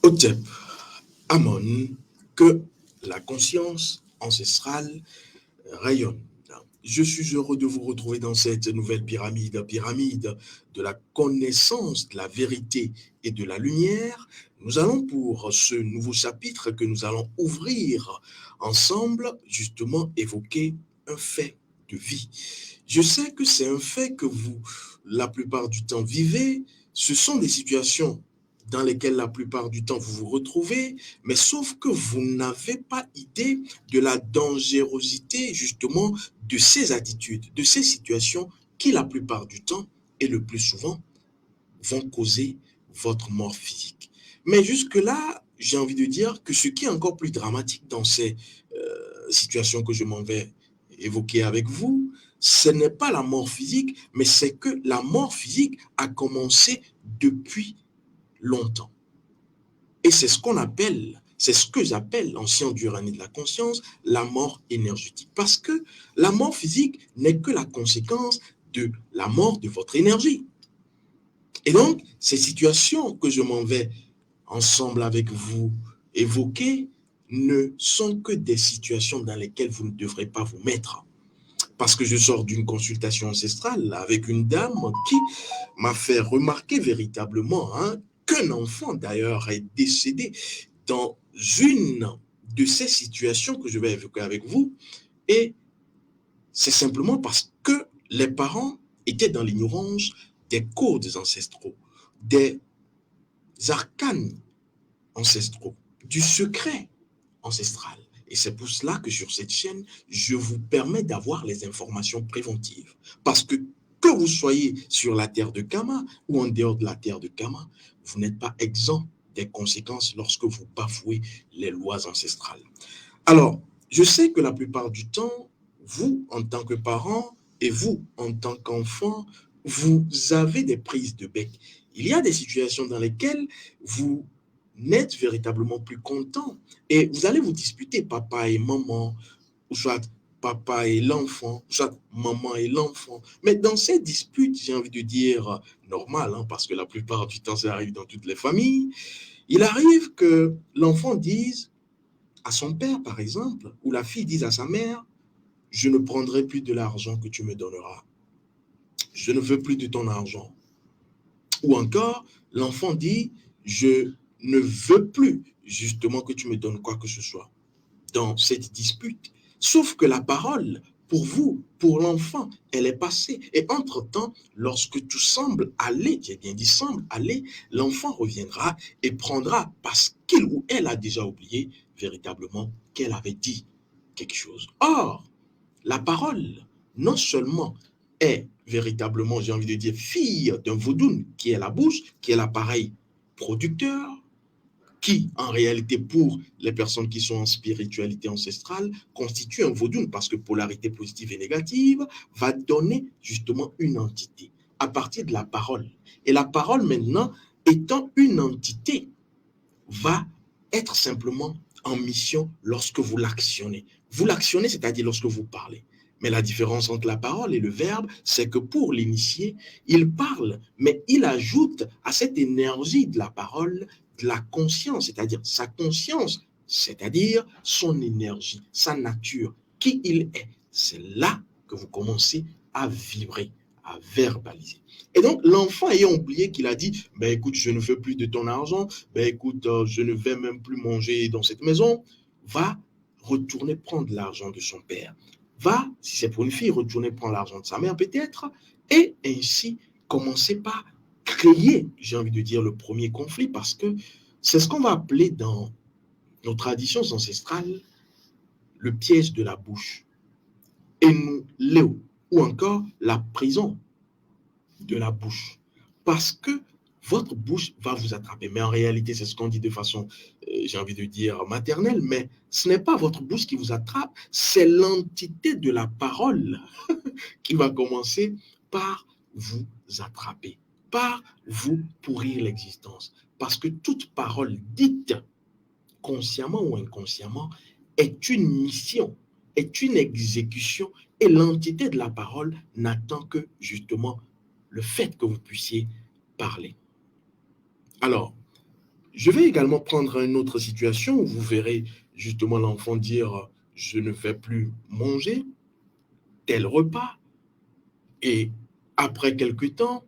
Hotep, Amon, que la conscience ancestrale rayonne. Je suis heureux de vous retrouver dans cette nouvelle pyramide de la connaissance, de la vérité et de la lumière. Nous allons pour ce nouveau chapitre que nous allons ouvrir ensemble, justement évoquer un fait de vie. Je sais que c'est un fait que vous, la plupart du temps, vivez. Ce sont des situations dans lesquelles la plupart du temps vous vous retrouvez, mais sauf que vous n'avez pas idée de la dangerosité justement de ces attitudes, de ces situations qui la plupart du temps et le plus souvent vont causer votre mort physique. Mais jusque-là, j'ai envie de dire que ce qui est encore plus dramatique dans ces situations que je m'en vais évoquer avec vous, ce n'est pas la mort physique, mais c'est que la mort physique a commencé depuis longtemps. Et c'est ce qu'on appelle, c'est ce que j'appelle en sciences du règne de la conscience, la mort énergétique. Parce que la mort physique n'est que la conséquence de la mort de votre énergie. Et donc, ces situations que je m'en vais ensemble avec vous évoquer ne sont que des situations dans lesquelles vous ne devrez pas vous mettre. Parce que je sors d'une consultation ancestrale avec une dame qui m'a fait remarquer véritablement qu'un enfant d'ailleurs est décédé dans une de ces situations que je vais évoquer avec vous. Et c'est simplement parce que les parents étaient dans l'ignorance des codes ancestraux, des arcanes ancestraux, du secret ancestral. Et c'est pour cela que sur cette chaîne, je vous permets d'avoir les informations préventives. Parce que vous soyez sur la terre de Kama ou en dehors de la terre de Kama, vous n'êtes pas exempt des conséquences lorsque vous bafouez les lois ancestrales. Alors, je sais que la plupart du temps, vous, en tant que parent, et vous, en tant qu'enfant, vous avez des prises de bec. Il y a des situations dans lesquelles vous n'êtes véritablement plus content et vous allez vous disputer, papa et maman, ou soit papa et l'enfant, soit maman et l'enfant. Mais dans ces disputes, j'ai envie de dire normal, parce que la plupart du temps, ça arrive dans toutes les familles, il arrive que l'enfant dise à son père, par exemple, ou la fille dise à sa mère, je ne prendrai plus de l'argent que tu me donneras. Je ne veux plus de ton argent. Ou encore, l'enfant dit, je ne veux plus justement que tu me donnes quoi que ce soit dans cette dispute. Sauf que la parole, pour vous, pour l'enfant, elle est passée. Et entre-temps, lorsque tout semble aller, j'ai bien dit semble aller, l'enfant reviendra et prendra parce qu'il ou elle a déjà oublié véritablement qu'elle avait dit quelque chose. Or, la parole, non seulement est véritablement, j'ai envie de dire, fille d'un vaudoun, qui est la bouche, qui est l'appareil producteur, qui, en réalité, pour les personnes qui sont en spiritualité ancestrale, constitue un vaudoun, parce que polarité positive et négative va donner justement une entité à partir de la parole. Et la parole, maintenant, étant une entité, va être simplement en mission lorsque vous l'actionnez. Vous l'actionnez, c'est-à-dire lorsque vous parlez. Mais la différence entre la parole et le verbe, c'est que pour l'initié, il parle, mais il ajoute à cette énergie de la parole de la conscience, c'est-à-dire sa conscience, c'est-à-dire son énergie, sa nature, qui il est. C'est là que vous commencez à vibrer, à verbaliser. Et donc, l'enfant ayant oublié qu'il a dit, ben écoute, je ne veux plus de ton argent, ben écoute, je ne vais même plus manger dans cette maison, va retourner prendre l'argent de son père. Va, si c'est pour une fille, retourner prendre l'argent de sa mère peut-être, et ainsi commencer par créer, j'ai envie de dire, le premier conflit, parce que c'est ce qu'on va appeler dans nos traditions ancestrales le piège de la bouche. Et nous, Léo, ou encore la prison de la bouche. Parce que votre bouche va vous attraper. Mais en réalité, c'est ce qu'on dit de façon, j'ai envie de dire, maternelle, mais ce n'est pas votre bouche qui vous attrape, c'est l'entité de la parole qui va commencer par vous attraper, par vous pourrir l'existence. Parce que toute parole dite, consciemment ou inconsciemment, est une mission, est une exécution, et l'entité de la parole n'attend que justement le fait que vous puissiez parler. Alors, Je vais également prendre une autre situation où vous verrez justement l'enfant dire je ne vais plus manger tel repas et après quelque temps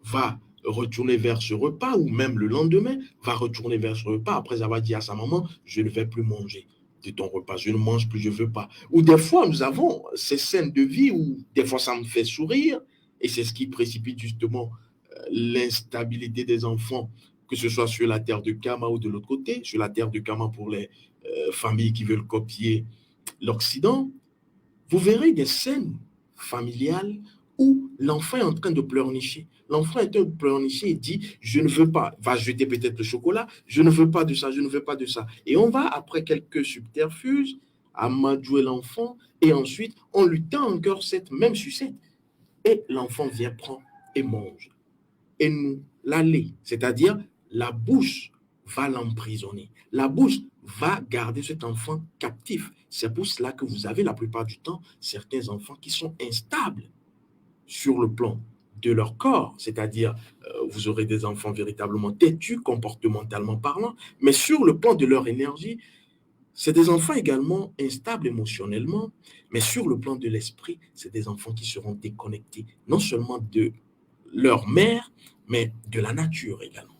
va retourner vers ce repas ou même le lendemain va retourner vers ce repas après avoir dit à sa maman je ne vais plus manger de ton repas, je ne mange plus, je ne veux pas. Ou des fois nous avons ces scènes de vie où des fois ça me fait sourire et c'est ce qui précipite justement l'instabilité des enfants, que ce soit sur la terre de Kama ou de l'autre côté, sur la terre de Kama pour les familles qui veulent copier l'Occident. Vous verrez des scènes familiales où l'enfant est en train de pleurnicher. L'enfant est en train de pleurnicher et dit, je ne veux pas, va jeter peut-être le chocolat, je ne veux pas de ça, je ne veux pas de ça. Et on va, après quelques subterfuges, amadouer l'enfant et ensuite, on lui tend encore cette même sucette. Et l'enfant vient prendre et mange et nous l'aller, c'est-à-dire la bouche va l'emprisonner. La bouche va garder cet enfant captif. C'est pour cela que vous avez la plupart du temps certains enfants qui sont instables sur le plan de leur corps, c'est-à-dire vous aurez des enfants véritablement têtus comportementalement parlant, mais sur le plan de leur énergie, c'est des enfants également instables émotionnellement, mais sur le plan de l'esprit, c'est des enfants qui seront déconnectés, non seulement de leur mère, mais de la nature également.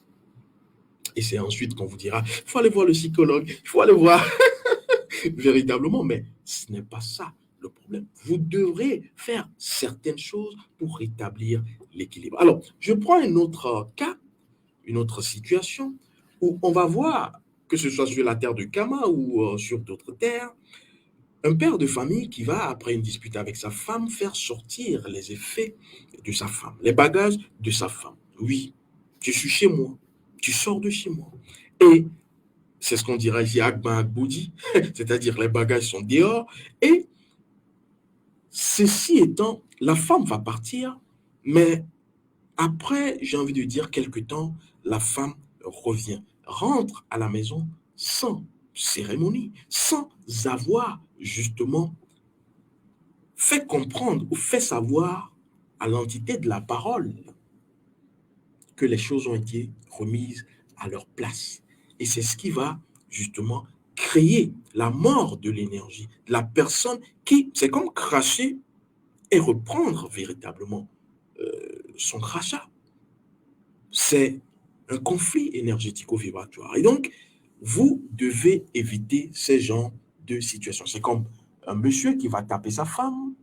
Et c'est ensuite qu'on vous dira, il faut aller voir le psychologue, il faut aller voir véritablement, mais ce n'est pas ça le problème. Vous devrez faire certaines choses pour rétablir l'équilibre. Alors, je prends un autre cas, une autre situation, où on va voir, que ce soit sur la terre de Kama ou sur d'autres terres, un père de famille qui va, après une dispute avec sa femme, faire sortir les effets de sa femme, les bagages de sa femme. Oui, je suis chez moi, tu sors de chez moi. Et c'est ce qu'on dirait ici, Agba Agboudi, c'est-à-dire les bagages sont dehors. Et ceci étant, la femme va partir, mais après, j'ai envie de dire, quelque temps, la femme revient, rentre à la maison sans cérémonie, sans avoir justement fait comprendre ou fait savoir à l'entité de la parole que les choses ont été remises à leur place. Et c'est ce qui va justement créer la mort de l'énergie. La personne qui, c'est comme cracher et reprendre véritablement son crachat. C'est un conflit énergético-vibratoire. Et donc, vous devez éviter ces genres de situations. C'est comme un monsieur qui va taper sa femme,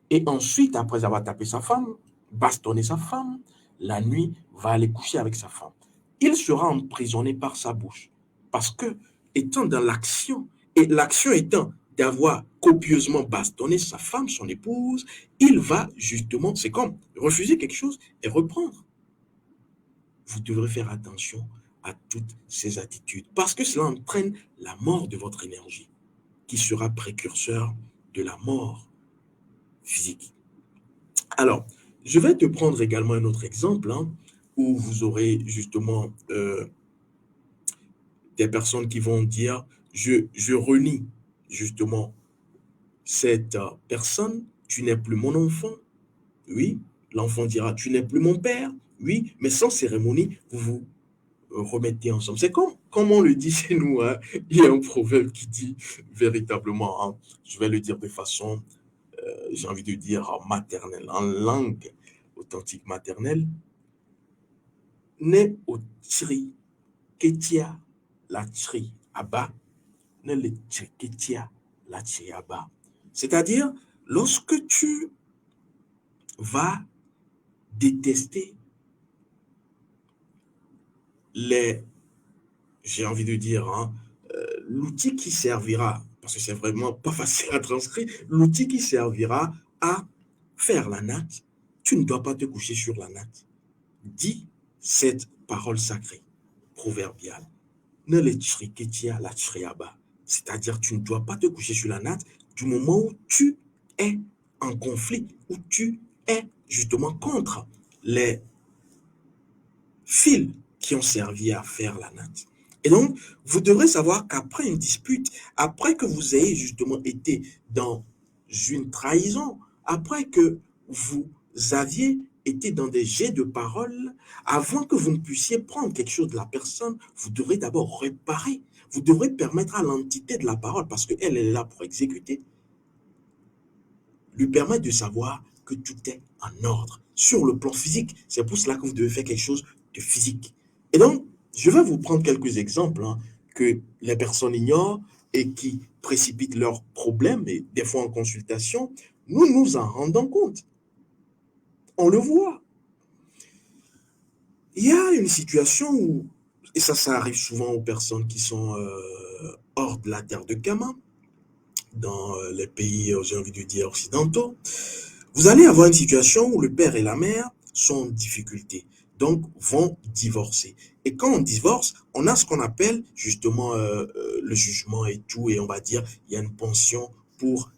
et ensuite, après avoir tapé sa femme, bastonné sa femme, la nuit, va aller coucher avec sa femme. Il sera emprisonné par sa bouche. Parce que, étant dans l'action, et l'action étant d'avoir copieusement bastonné sa femme, son épouse, il va justement, c'est comme refuser quelque chose et reprendre. Vous devrez faire attention à toutes ces attitudes, parce que cela entraîne la mort de votre énergie, qui sera précurseur de la mort physique. Alors, je vais te prendre également un autre exemple où vous aurez justement des personnes qui vont dire, je renie justement cette personne, tu n'es plus mon enfant, oui, l'enfant dira, tu n'es plus mon père, oui, mais sans cérémonie, vous vous remettez ensemble. C'est comme on le dit chez nous, il y a un proverbe qui dit véritablement, je vais le dire de façon j'ai envie de dire maternelle, en langue authentique maternelle, ne au tri ketia la tri aba, ne le tri ketia la tri aba. C'est-à-dire, lorsque tu vas détester les, j'ai envie de dire, l'outil qui servira, parce que c'est vraiment pas facile à transcrire, l'outil qui servira à faire la natte, tu ne dois pas te coucher sur la natte. Dis cette parole sacrée, proverbiale. Ne le tchriketia la tchriaba. C'est-à-dire, tu ne dois pas te coucher sur la natte du moment où tu es en conflit, où tu es justement contre les fils qui ont servi à faire la natte. Et donc, vous devrez savoir qu'après une dispute, après que vous ayez justement été dans une trahison, après que vous aviez été dans des jets de paroles, avant que vous ne puissiez prendre quelque chose de la personne, vous devrez d'abord réparer. Vous devrez permettre à l'entité de la parole, parce qu'elle elle est là pour exécuter, lui permettre de savoir que tout est en ordre sur le plan physique. C'est pour cela que vous devez faire quelque chose de physique. Et donc, je vais vous prendre quelques exemples que les personnes ignorent et qui précipitent leurs problèmes, et des fois en consultation, nous nous en rendons compte. On le voit. Il y a une situation où, et ça arrive souvent aux personnes qui sont hors de la terre de Kama, dans les pays, j'ai envie de dire, occidentaux. Vous allez avoir une situation où le père et la mère sont en difficulté, donc vont divorcer. Et quand on divorce, on a ce qu'on appelle justement le jugement et tout, et on va dire il y a une pension pour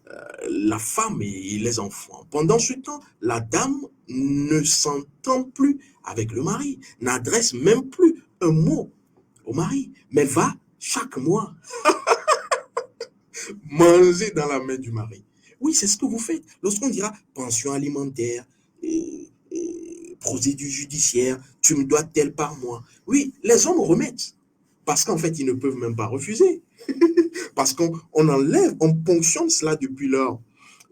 la femme et les enfants. Pendant ce temps, la dame ne s'entend plus avec le mari, n'adresse même plus un mot au mari, mais va chaque mois manger dans la main du mari. Oui, c'est ce que vous faites. Lorsqu'on dira pension alimentaire, procédure judiciaire, tu me dois tel par mois. Oui, les hommes remettent. Parce qu'en fait, ils ne peuvent même pas refuser. Parce qu'on enlève, on ponctionne cela depuis leur,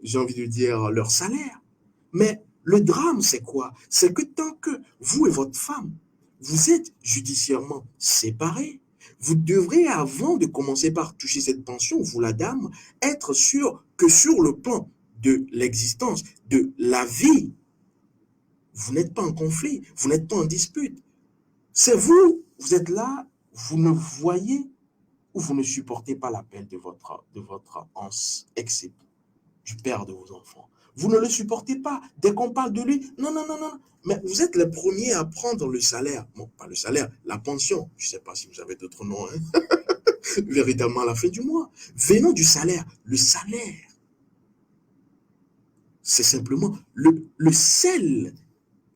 j'ai envie de dire, leur salaire. Mais le drame, c'est quoi? C'est que tant que vous et votre femme, vous êtes judiciairement séparés, vous devrez, avant de commencer par toucher cette pension, vous la dame, être sûr que sur le plan de l'existence, de la vie, vous n'êtes pas en conflit, vous n'êtes pas en dispute. C'est vous, vous êtes là, vous ne voyez ou vous ne supportez pas l'appel de votre ex-époux, du père de vos enfants. Vous ne le supportez pas. Dès qu'on parle de lui, non, non, non, non. Mais vous êtes les premiers à prendre le salaire. Bon, pas le salaire, la pension. Je ne sais pas si vous avez d'autres noms. Véritablement à la fin du mois. Venant du salaire, le salaire, c'est simplement le sel,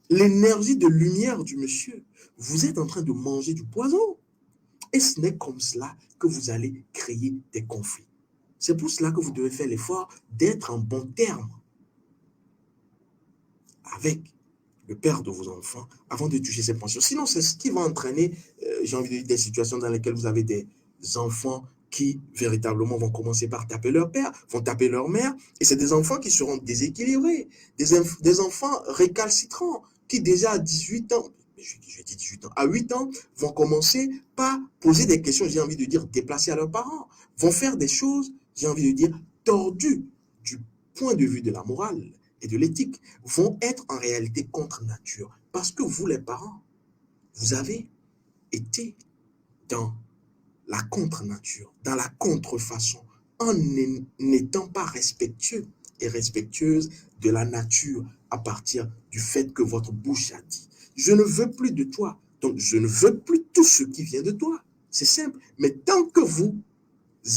l'énergie de lumière du monsieur. Vous êtes en train de manger du poison. Et ce n'est comme cela que vous allez créer des conflits. C'est pour cela que vous devez faire l'effort d'être en bon terme avec le père de vos enfants avant de toucher ces pensions. Sinon, c'est ce qui va entraîner, j'ai envie de dire, des situations dans lesquelles vous avez des enfants qui véritablement vont commencer par taper leur père, vont taper leur mère, et c'est des enfants qui seront déséquilibrés, des enfants récalcitrants, qui déjà à 18 ans, je dis 18 ans, à 8 ans, vont commencer par poser des questions, j'ai envie de dire, déplacées à leurs parents, vont faire des choses, j'ai envie de dire, tordues du point de vue de la morale et de l'éthique, vont être en réalité contre nature. Parce que vous, les parents, vous avez été dans la contre-nature, dans la contrefaçon, en n'étant pas respectueux et respectueuse de la nature à partir du fait que votre bouche a dit. Je ne veux plus de toi, donc je ne veux plus tout ce qui vient de toi. C'est simple. Mais tant que vous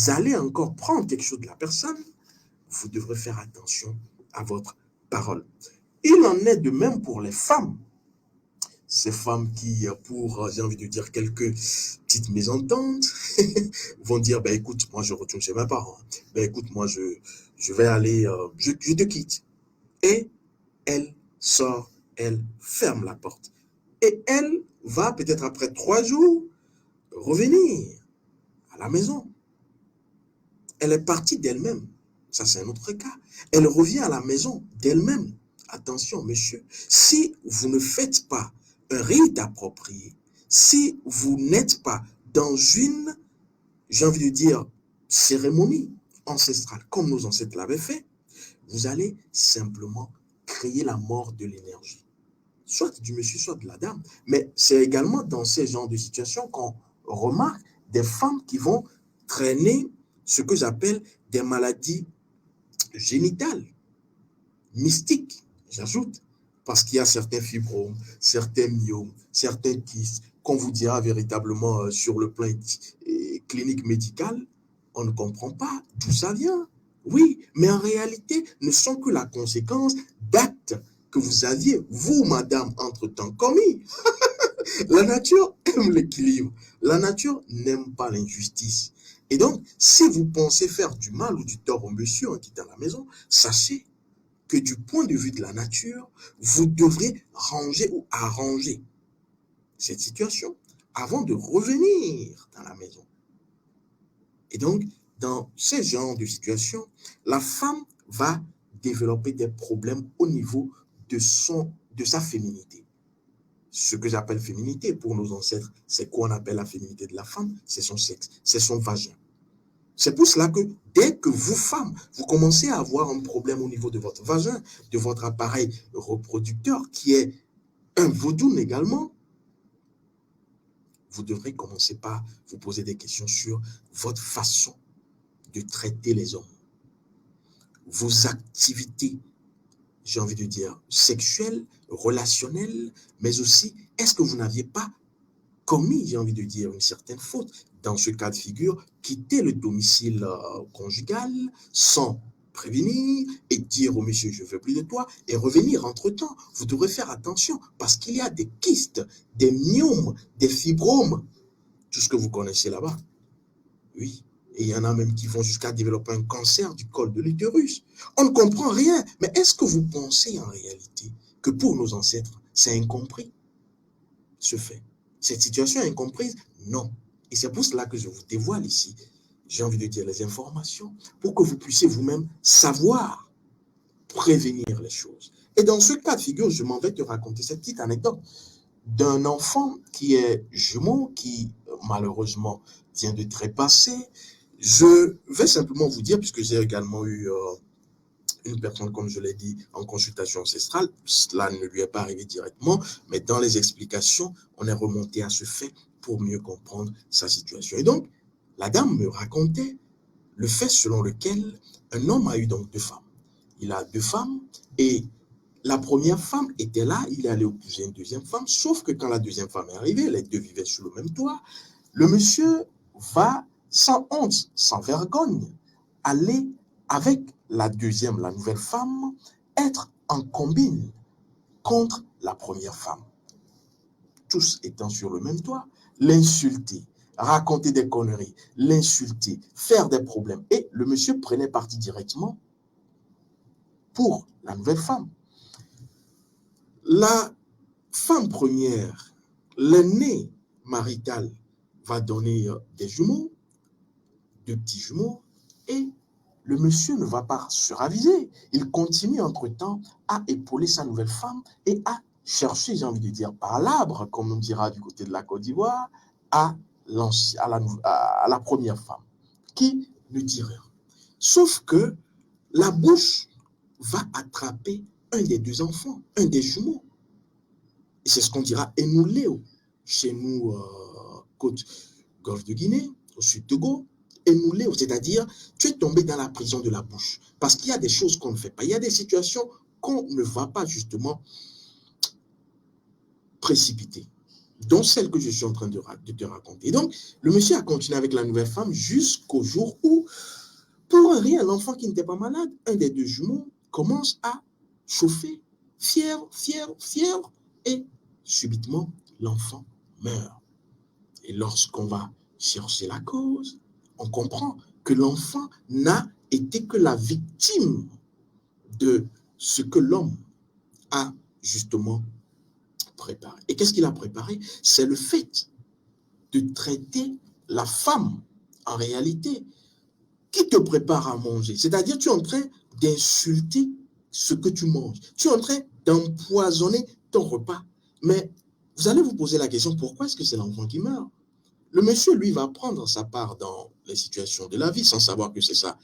allez encore prendre quelque chose de la personne, vous devrez faire attention à votre parole. Il en est de même pour les femmes. Ces femmes qui, pour, j'ai envie de dire, quelques petites mésententes, vont dire, ben écoute, moi je retourne chez mes parents. Ben écoute, moi je vais aller, je te quitte. Et elle sort, elle ferme la porte. Et elle va peut-être après 3 jours revenir à la maison. Elle est partie d'elle-même. Ça, c'est un autre cas. Elle revient à la maison d'elle-même. Attention, monsieur, si vous ne faites pas un rite approprié, si vous n'êtes pas dans une, j'ai envie de dire, cérémonie ancestrale, comme nos ancêtres l'avaient fait, vous allez simplement créer la mort de l'énergie. Soit du monsieur, soit de la dame. Mais c'est également dans ces genres de situations qu'on remarque des femmes qui vont traîner ce que j'appelle des maladies génitales, mystiques, j'ajoute, parce qu'il y a certains fibromes, certains myomes, certains kystes, qu'on vous dira véritablement sur le plan clinique médical, on ne comprend pas d'où ça vient. Oui, mais en réalité, ne sont que la conséquence d'actes que vous aviez, vous, madame, entre-temps commis. La nature aime l'équilibre. La nature n'aime pas l'injustice. Et donc, si vous pensez faire du mal ou du tort au monsieur en quittant la maison, sachez que du point de vue de la nature, vous devrez ranger ou arranger cette situation avant de revenir dans la maison. Et donc, dans ce genre de situation, la femme va développer des problèmes au niveau de sa féminité. Ce que j'appelle féminité pour nos ancêtres, c'est quoi on appelle la féminité de la femme? C'est son sexe, c'est son vagin. C'est pour cela que dès que vous, femmes, vous commencez à avoir un problème au niveau de votre vagin, de votre appareil reproducteur, qui est un vaudou également, vous devrez commencer par vous poser des questions sur votre façon de traiter les hommes, vos activités, j'ai envie de dire, sexuelles, relationnelles, mais aussi, est-ce que vous n'aviez pas commis, j'ai envie de dire, une certaine faute? Dans ce cas de figure, quitter le domicile conjugal sans prévenir et dire au monsieur, je ne veux plus de toi, et revenir entre-temps. Vous devrez faire attention parce qu'il y a des kystes, des myomes, des fibromes, tout ce que vous connaissez là-bas. Oui. Et il y en a même qui vont jusqu'à développer un cancer du col de l'utérus. On ne comprend rien. Mais est-ce que vous pensez en réalité que pour nos ancêtres, c'est incompris, ce fait? Cette situation est incomprise? Non. Et c'est pour cela que je vous dévoile ici, j'ai envie de dire, les informations, pour que vous puissiez vous-même savoir prévenir les choses. Et dans ce cas de figure, je m'en vais te raconter cette petite anecdote d'un enfant qui est jumeau, qui malheureusement vient de trépasser. Je vais simplement vous dire, puisque j'ai également eu une personne, comme je l'ai dit, en consultation ancestrale, cela ne lui est pas arrivé directement, mais dans les explications, on est remonté à ce fait pour mieux comprendre sa situation. Et donc, la dame me racontait le fait selon lequel un homme a eu donc 2 femmes. Il a 2 femmes et la première femme était là, il est allé épouser une deuxième femme, sauf que quand la deuxième femme est arrivée, les deux vivaient sous le même toit, le monsieur va sans honte, sans vergogne, aller avec la deuxième, la nouvelle femme, être en combine contre la première femme. Tous étant sur le même toit, l'insulter, raconter des conneries, l'insulter, faire des problèmes. Et le monsieur prenait parti directement pour la nouvelle femme. La femme première, l'aînée maritale, va donner des jumeaux, 2 petits jumeaux, et le monsieur ne va pas se raviser. Il continue entre-temps à épauler sa nouvelle femme et à chercher, j'ai envie de dire, par l'arbre, comme on dira du côté de la Côte d'Ivoire, à la première femme, qui ne dit rien. Sauf que la bouche va attraper un des 2 enfants, un des jumeaux. Et c'est ce qu'on dira Enouléo, chez nous, côte Golfe de Guinée, au sud de Togo. Enouléo, c'est-à-dire, tu es tombé dans la prison de la bouche. Parce qu'il y a des choses qu'on ne fait pas. Il y a des situations qu'on ne va pas justement précipiter, dont celle que je suis en train de te raconter. Et donc, le monsieur a continué avec la nouvelle femme jusqu'au jour où, pour rien, l'enfant qui n'était pas malade, un des 2 jumeaux, commence à chauffer, fièvre, et subitement, l'enfant meurt. Et lorsqu'on va chercher la cause, on comprend que l'enfant n'a été que la victime de ce que l'homme a justement préparé. Et qu'est-ce qu'il a préparé? C'est le fait de traiter la femme, en réalité, qui te prépare à manger. C'est-à-dire, tu es en train d'insulter ce que tu manges. Tu es en train d'empoisonner ton repas. Mais vous allez vous poser la question, pourquoi est-ce que c'est l'enfant qui meurt? Le monsieur, lui, va prendre sa part dans les situations de la vie sans savoir que c'est ça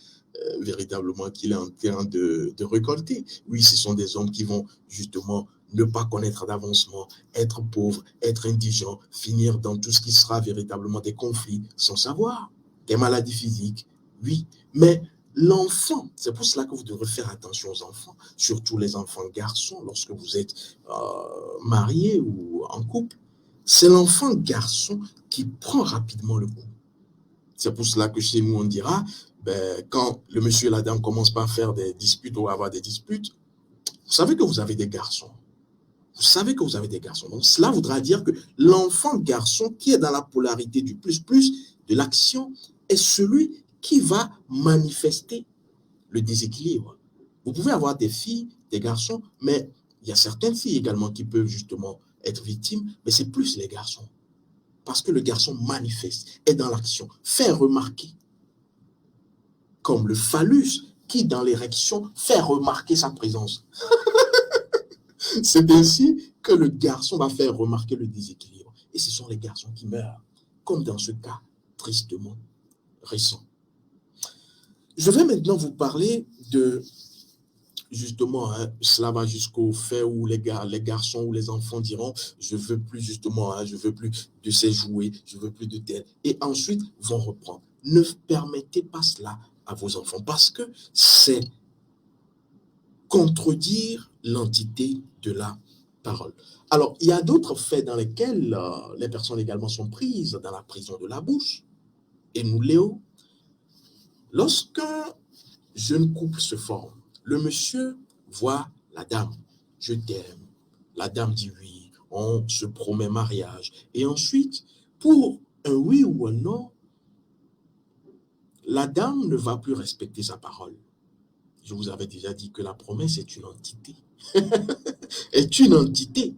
véritablement qu'il est en train de récolter. Oui, ce sont des hommes qui vont justement ne pas connaître d'avancement, être pauvres, être indigents, finir dans tout ce qui sera véritablement des conflits sans savoir, des maladies physiques, oui. Mais l'enfant, c'est pour cela que vous devrez faire attention aux enfants, surtout les enfants garçons lorsque vous êtes marié ou en couple. C'est l'enfant garçon qui prend rapidement le coup. C'est pour cela que chez nous, on dira, quand le monsieur et la dame commencent par faire des disputes ou avoir des disputes, vous savez que vous avez des garçons. Vous savez que vous avez des garçons. Donc, cela voudra dire que l'enfant garçon qui est dans la polarité du plus de l'action est celui qui va manifester le déséquilibre. Vous pouvez avoir des filles des garçons, mais il y a certaines filles également qui peuvent justement être victimes, mais c'est plus les garçons. Parce que le garçon manifeste, est dans l'action, fait remarquer, comme le phallus qui, dans l'érection, fait remarquer sa présence. C'est ainsi que le garçon va faire remarquer le déséquilibre. Et ce sont les garçons qui meurent, comme dans ce cas tristement récent. Je vais maintenant vous parler de, justement, hein, cela va jusqu'au fait où les garçons ou les enfants diront, je veux plus justement, hein, je veux plus de ces jouets, je veux plus de tel. Et ensuite, vont reprendre. Ne permettez pas cela à vos enfants parce que c'est contredire l'entité de la parole. Alors, il y a d'autres faits dans lesquels les personnes également sont prises dans la prison de la bouche. Et nous, Léo, lorsqu'un jeune couple se forme, le monsieur voit la dame, je t'aime. La dame dit oui, on se promet mariage. Et ensuite, pour un oui ou un non, la dame ne va plus respecter sa parole. Je vous avais déjà dit que la promesse est une entité. Est une entité.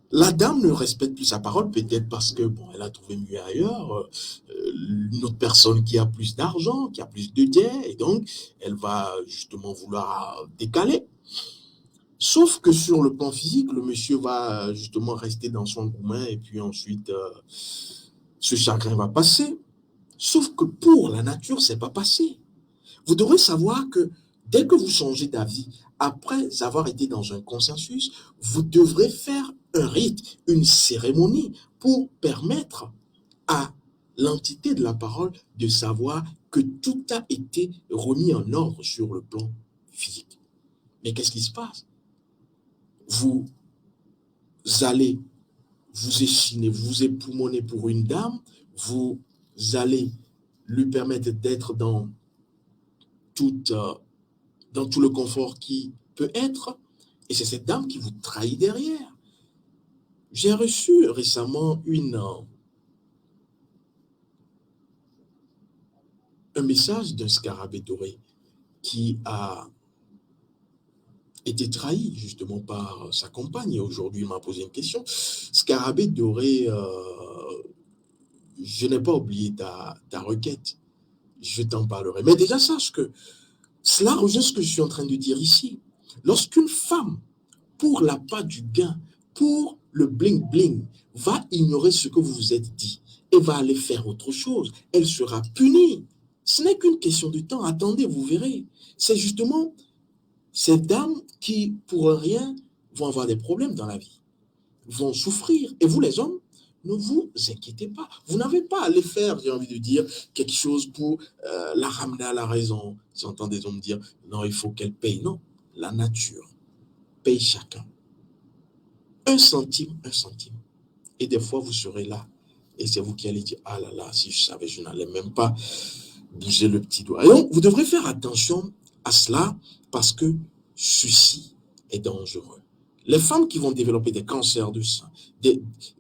La dame ne respecte plus sa parole, peut-être parce que bon, elle a trouvé mieux ailleurs, une autre personne qui a plus d'argent, qui a plus de biens, et donc elle va justement vouloir décaler. Sauf que sur le plan physique, le monsieur va justement rester dans son gourmet, et puis ensuite, ce chagrin va passer. Sauf que pour la nature, c'est pas passé. Vous devrez savoir que dès que vous changez d'avis, après avoir été dans un consensus, vous devrez faire un rite, une cérémonie pour permettre à l'entité de la parole de savoir que tout a été remis en ordre sur le plan physique. Mais qu'est-ce qui se passe? Vous allez vous échiner, vous époumonez pour une dame, vous allez lui permettre d'être toute dans tout le confort qui peut être, et c'est cette dame qui vous trahit derrière. J'ai reçu récemment un message d'un scarabée doré qui a été trahi justement par sa compagne, et aujourd'hui il m'a posé une question. Scarabée doré, je n'ai pas oublié ta requête, je t'en parlerai. Mais déjà sache que cela rejoint ce que je suis en train de dire ici. Lorsqu'une femme, pour l'appât du gain, pour le bling-bling, va ignorer ce que vous vous êtes dit et va aller faire autre chose, elle sera punie. Ce n'est qu'une question de temps. Attendez, vous verrez. C'est justement ces dames qui, pour rien, vont avoir des problèmes dans la vie, vont souffrir. Et vous, les hommes, ne vous inquiétez pas. Vous n'avez pas à aller faire, j'ai envie de dire, quelque chose pour la ramener à la raison. J'entends des hommes dire, non, il faut qu'elle paye. Non, la nature paye chacun. Un centime, un centime. Et des fois, vous serez là. Et c'est vous qui allez dire, ah là là, si je savais, je n'allais même pas bouger le petit doigt. Et donc, vous devrez faire attention à cela parce que ceci est dangereux. Les femmes qui vont développer des cancers du sein,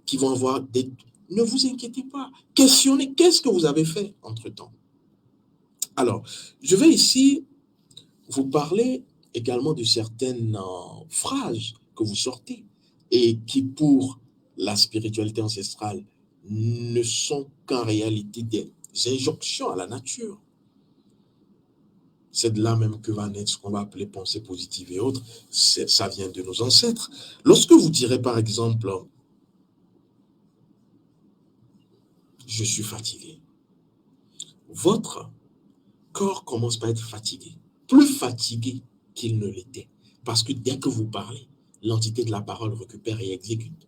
qui vont avoir des... Ne vous inquiétez pas. Questionnez qu'est-ce que vous avez fait entre-temps. Alors, je vais ici vous parler également de certaines phrases que vous sortez et qui, pour la spiritualité ancestrale, ne sont qu'en réalité des injonctions à la nature. C'est de là même que va naître ce qu'on va appeler pensée positive et autres. Ça vient de nos ancêtres. Lorsque vous direz par exemple, je suis fatigué, votre corps commence par être fatigué, plus fatigué qu'il ne l'était. Parce que dès que vous parlez, l'entité de la parole récupère et exécute.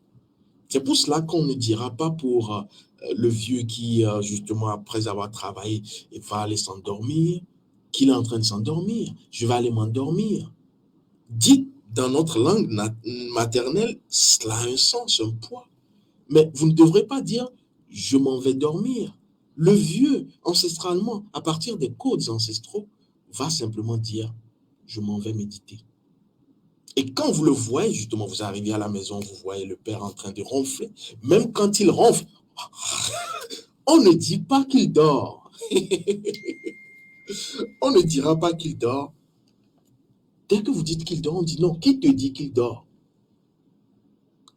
C'est pour cela qu'on ne dira pas pour le vieux qui, justement, après avoir travaillé, va aller s'endormir, qu'il est en train de s'endormir. Je vais aller m'endormir. Dites dans notre langue maternelle, cela a un sens, un poids. Mais vous ne devrez pas dire, je m'en vais dormir. Le vieux, ancestralement, à partir des codes ancestraux, va simplement dire, je m'en vais méditer. Et quand vous le voyez, justement, vous arrivez à la maison, vous voyez le père en train de ronfler. Même quand il ronfle, on ne dit pas qu'il dort. On ne dira pas qu'il dort. Dès que vous dites qu'il dort, on dit non. Qui te dit qu'il dort?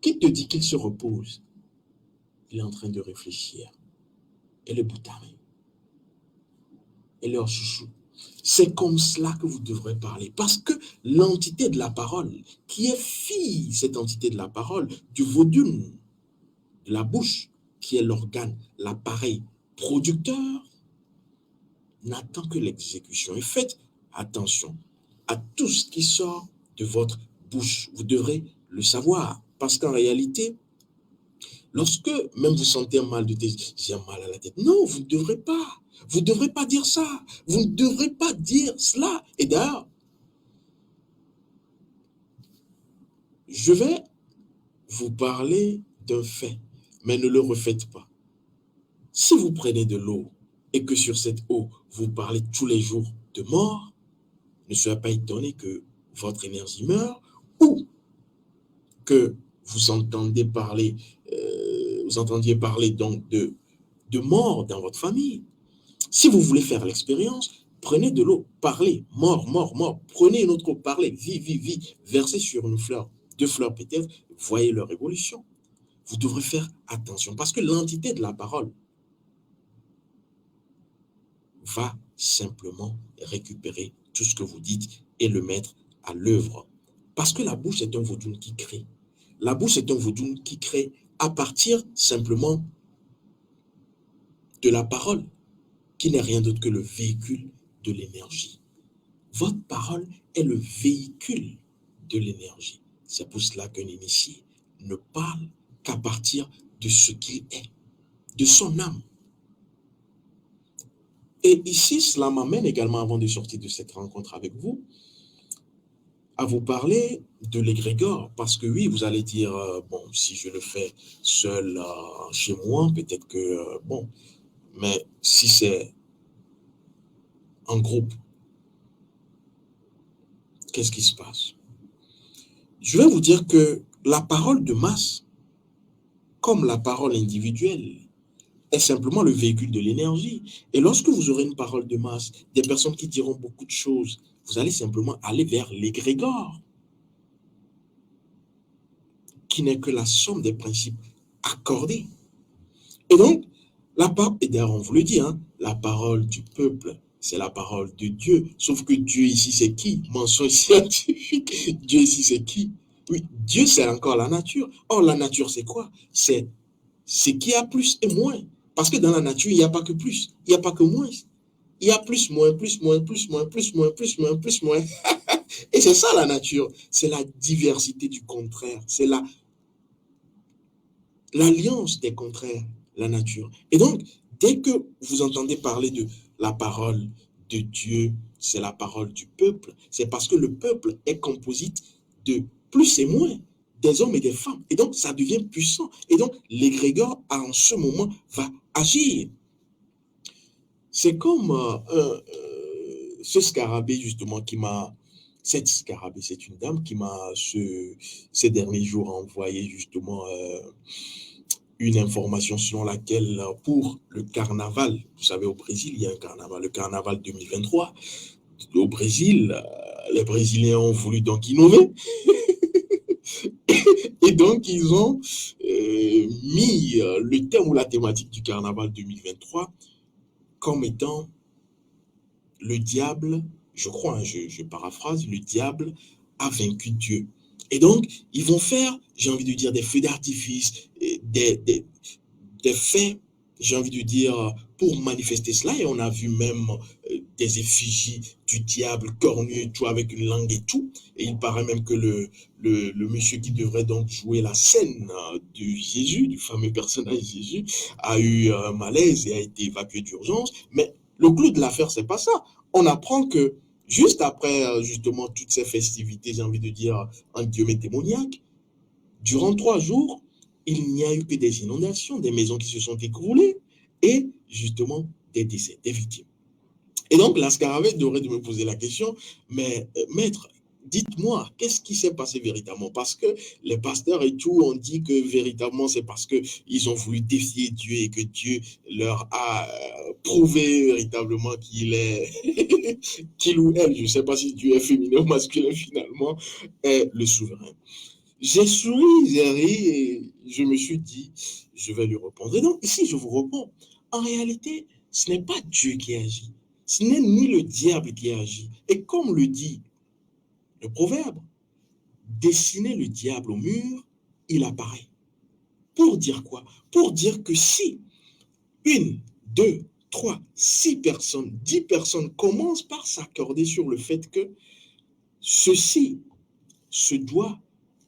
Qui te dit qu'il se repose? Il est en train de réfléchir. Elle est boutarée. Elle est hors chouchou. C'est comme cela que vous devrez parler. Parce que l'entité de la parole, qui est fille, cette entité de la parole, du vodun, de la bouche, qui est l'organe, l'appareil producteur, n'attend que l'exécution. Et faites attention à tout ce qui sort de votre bouche. Vous devrez le savoir. Parce qu'en réalité, lorsque même vous sentez un mal de tête, j'ai un mal à la tête. Non, vous ne devrez pas. Vous ne devrez pas dire ça. Vous ne devrez pas dire cela. Et d'ailleurs, je vais vous parler d'un fait, mais ne le refaites pas. Si vous prenez de l'eau et que sur cette eau, vous parlez tous les jours de mort, ne soyez pas étonné que votre énergie meure ou que vous entendiez parler donc de mort dans votre famille. Si vous voulez faire l'expérience, prenez de l'eau, parlez, mort, mort, mort, prenez une autre eau, parlez, vie, vie, vie, versez sur une fleur, 2 fleurs peut-être, voyez leur évolution. Vous devrez faire attention parce que l'entité de la parole va simplement récupérer tout ce que vous dites et le mettre à l'œuvre. Parce que la bouche est un vodun qui crée. La bouche est un vodun qui crée à partir simplement de la parole, qui n'est rien d'autre que le véhicule de l'énergie. Votre parole est le véhicule de l'énergie. C'est pour cela qu'un initié ne parle qu'à partir de ce qu'il est, de son âme. Et ici, cela m'amène également, avant de sortir de cette rencontre avec vous, à vous parler de l'égrégore. Parce que oui, vous allez dire, bon, si je le fais seul chez moi, peut-être que, bon, mais si c'est en groupe, qu'est-ce qui se passe? Je vais vous dire que la parole de masse, comme la parole individuelle, est simplement le véhicule de l'énergie. Et lorsque vous aurez une parole de masse, des personnes qui diront beaucoup de choses, vous allez simplement aller vers l'égrégore, qui n'est que la somme des principes accordés. Et donc, et d'ailleurs on vous le dit, hein, la parole du peuple, c'est la parole de Dieu. Sauf que Dieu ici, c'est qui? Mensonge scientifique. Dieu ici, c'est qui? Oui, Dieu, c'est encore la nature. Or, la nature, c'est quoi? C'est ce qui a plus et moins. Parce que dans la nature, il n'y a pas que plus, il n'y a pas que moins. Il y a plus, moins, plus, moins, plus, moins, plus, moins, plus, moins, plus, moins. Et c'est ça la nature. C'est la diversité du contraire. C'est l'alliance des contraires, la nature. Et donc, dès que vous entendez parler de la parole de Dieu, c'est la parole du peuple, c'est parce que le peuple est composite de plus et moins, des hommes et des femmes. Et donc, ça devient puissant. Et donc, l'égrégore, en ce moment, va agir. C'est comme ce scarabée, justement, cette scarabée, c'est une dame qui m'a, ces derniers jours, envoyé, justement, une information selon laquelle, pour le carnaval, vous savez, au Brésil, il y a un carnaval, le carnaval 2023. Au Brésil, les Brésiliens ont voulu donc innover. Et donc, ils ont mis le thème ou la thématique du carnaval 2023 comme étant le diable, je crois, hein, je paraphrase, le diable a vaincu Dieu. Et donc, ils vont faire, j'ai envie de dire, des feux d'artifice, des faits, j'ai envie de dire, pour manifester cela. Et on a vu même des effigies du diable cornu, tout avec une langue et tout. Et il paraît même que le monsieur qui devrait donc jouer la scène de Jésus, du fameux personnage Jésus, a eu un malaise et a été évacué d'urgence. Mais le clou de l'affaire, c'est pas ça. On apprend que juste après justement toutes ces festivités, j'ai envie de dire, en guillemets démoniaques, durant 3 jours, il n'y a eu que des inondations, des maisons qui se sont écroulées et justement des décès, des victimes. Et donc, la scarabée devrait de me poser la question, mais maître, Dites-moi, qu'est-ce qui s'est passé véritablement? Parce que les pasteurs et tout ont dit que véritablement, c'est parce qu'ils ont voulu défier Dieu et que Dieu leur a prouvé véritablement qu'il est, qu'il ou elle, je ne sais pas si Dieu est féminin ou masculin finalement, est le souverain. J'ai souri, j'ai ri et je me suis dit, je vais lui répondre. Et donc, ici, je vous réponds. En réalité, ce n'est pas Dieu qui agit. Ce n'est ni le diable qui agit. Et comme le dit le proverbe, dessiner le diable au mur, il apparaît. Pour dire quoi? Pour dire que si une, deux, trois, 6 personnes, 10 personnes commencent par s'accorder sur le fait que ceci se doit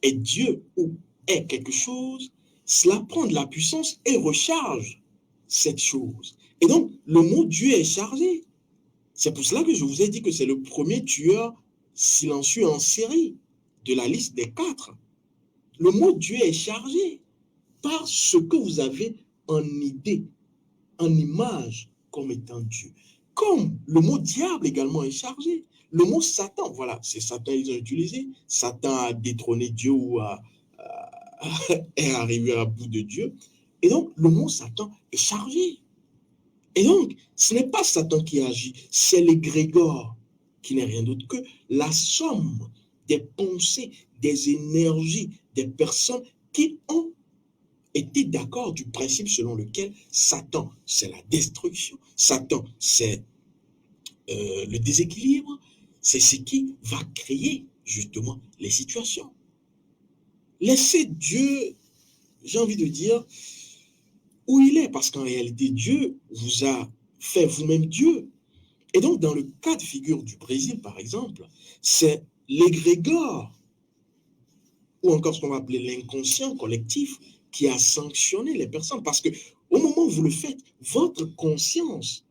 est Dieu ou est quelque chose, cela prend de la puissance et recharge cette chose. Et donc, le mot Dieu est chargé. C'est pour cela que je vous ai dit que c'est le premier tueur silencieux en série de la liste des 4. Le mot Dieu est chargé par ce que vous avez en idée, en image comme étant Dieu. Comme le mot diable également est chargé. Le mot Satan, voilà, c'est Satan ils ont utilisé. Satan a détrôné Dieu ou est arrivé à bout de Dieu. Et donc, le mot Satan est chargé. Et donc, ce n'est pas Satan qui agit, c'est l'égrégore, qui n'est rien d'autre que la somme des pensées, des énergies, des personnes qui ont été d'accord du principe selon lequel Satan, c'est la destruction, Satan, c'est le déséquilibre, c'est ce qui va créer justement les situations. Laissez Dieu, j'ai envie de dire, où il est, parce qu'en réalité, Dieu vous a fait vous-même Dieu. Et donc, dans le cas de figure du Brésil, par exemple, c'est l'égrégore, ou encore ce qu'on va appeler l'inconscient collectif, qui a sanctionné les personnes. Parce que au moment où vous le faites, votre conscience,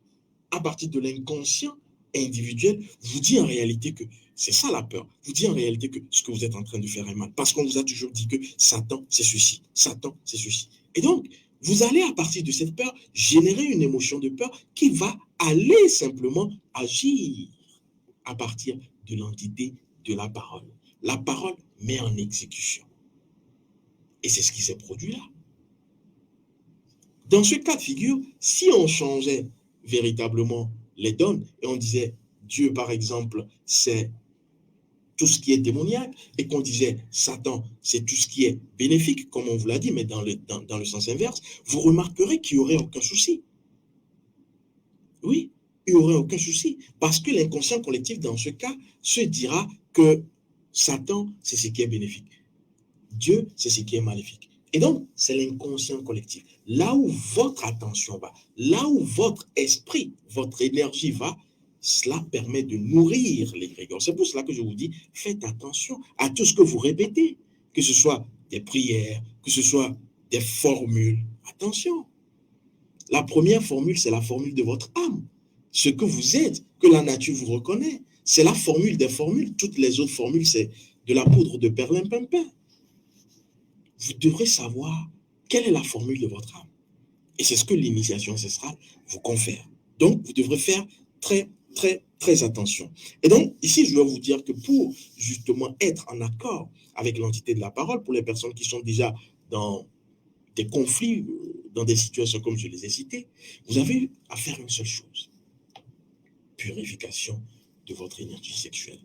à partir de l'inconscient individuel, vous dit en réalité que c'est ça la peur. Vous dit en réalité que ce que vous êtes en train de faire est mal. Parce qu'on vous a toujours dit que Satan, c'est ceci. Satan, c'est ceci. Et donc, vous allez à partir de cette peur générer une émotion de peur qui va aller simplement agir à partir de l'entité de la parole. La parole met en exécution. Et c'est ce qui s'est produit là. Dans ce cas de figure, si on changeait véritablement les donnes et on disait Dieu, par exemple, c'est tout ce qui est démoniaque et qu'on disait Satan, c'est tout ce qui est bénéfique, comme on vous l'a dit, mais dans le sens inverse, vous remarquerez qu'il n'y aurait aucun souci. Oui, il n'y aurait aucun souci parce que l'inconscient collectif, dans ce cas, se dira que Satan, c'est ce qui est bénéfique. Dieu, c'est ce qui est maléfique. Et donc, c'est l'inconscient collectif. Là où votre attention va, là où votre esprit, votre énergie va, cela permet de nourrir l'égrégore. C'est pour cela que je vous dis, faites attention à tout ce que vous répétez, que ce soit des prières, que ce soit des formules. Attention. La première formule, c'est la formule de votre âme. Ce que vous êtes, que la nature vous reconnaît. C'est la formule des formules. Toutes les autres formules, c'est de la poudre de perlimpinpin. Vous devrez savoir quelle est la formule de votre âme. Et c'est ce que l'initiation ancestrale vous confère. Donc, vous devrez faire très, très, très attention. Et donc, ici, je dois vous dire que pour justement être en accord avec l'entité de la parole, pour les personnes qui sont déjà dans des conflits, dans des situations comme je les ai citées, vous avez à faire une seule chose. Purification de votre énergie sexuelle.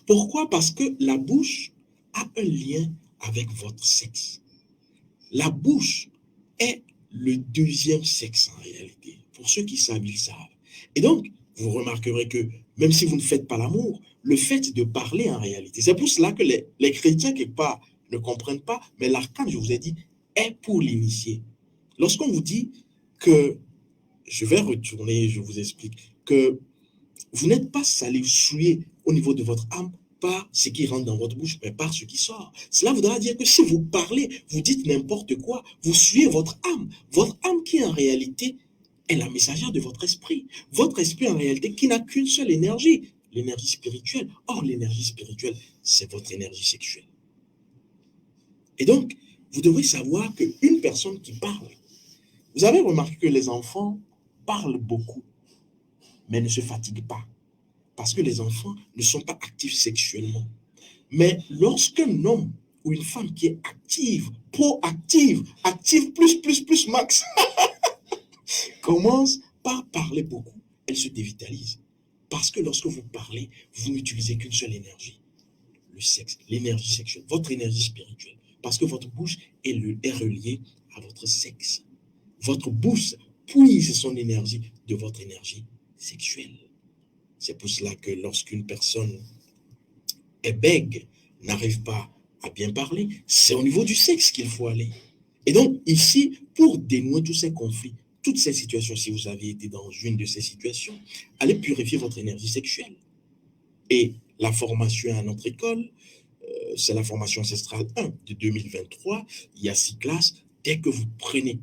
Pourquoi? Parce que la bouche a un lien avec votre sexe. La bouche est le deuxième sexe en réalité. Pour ceux qui savent, ils savent. Et donc, vous remarquerez que même si vous ne faites pas l'amour, le fait de parler en réalité, c'est pour cela que les chrétiens, quelque part, ne comprennent pas, mais l'arcane, je vous ai dit, est pour l'initié. Lorsqu'on vous dit que, je vais retourner, je vous explique, que vous n'êtes pas salé, souillé au niveau de votre âme par ce qui rentre dans votre bouche, mais par ce qui sort. Cela voudra dire que si vous parlez, vous dites n'importe quoi, vous suivez votre âme qui en réalité est la messagère de votre esprit en réalité qui n'a qu'une seule énergie, l'énergie spirituelle. Or, l'énergie spirituelle, c'est votre énergie sexuelle. Et donc, vous devrez savoir qu'une personne qui parle, vous avez remarqué que les enfants parlent beaucoup, mais ne se fatiguent pas. parce que les enfants ne sont pas actifs sexuellement. Mais lorsqu'un homme ou une femme qui est active, proactive, active plus, max, commence par parler beaucoup, elle se dévitalise. Parce que lorsque vous parlez, vous n'utilisez qu'une seule énergie, le sexe, l'énergie sexuelle, votre énergie spirituelle. Parce que votre bouche est reliée à votre sexe. Votre bouche puise son énergie de votre énergie sexuelle. C'est pour cela que lorsqu'une personne est bègue, n'arrive pas à bien parler, c'est au niveau du sexe qu'il faut aller. Et donc, ici, pour dénouer tous ces conflits, toutes ces situations, si vous avez été dans une de ces situations, allez purifier votre énergie sexuelle. Et la formation à notre école, c'est la formation ancestrale 1 de 2023. Il y a 6 classes. Dès que vous prenez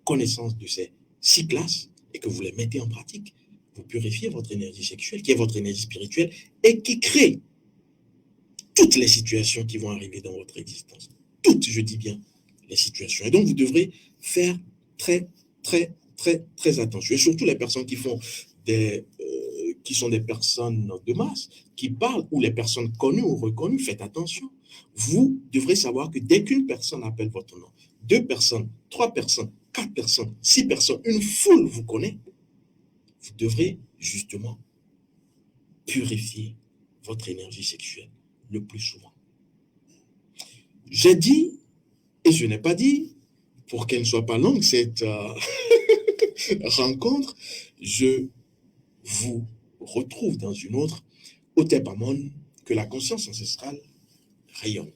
connaissance de ces 6 classes et que vous les mettez en pratique, vous purifiez votre énergie sexuelle, qui est votre énergie spirituelle, et qui crée toutes les situations qui vont arriver dans votre existence. Toutes, je dis bien, les situations. Et donc, vous devrez faire très attention. Et surtout les personnes qui font qui sont des personnes de masse, qui parlent, ou les personnes connues ou reconnues, faites attention. Vous devrez savoir que dès qu'une personne appelle votre nom, 2 personnes, 3 personnes, 4 personnes, 6 personnes, une foule vous connaît, vous devrez justement purifier votre énergie sexuelle le plus souvent. J'ai dit, et je n'ai pas dit, pour qu'elle ne soit pas longue, cette rencontre, je vous retrouve dans une autre, Hotep Amon, que la conscience ancestrale rayonne.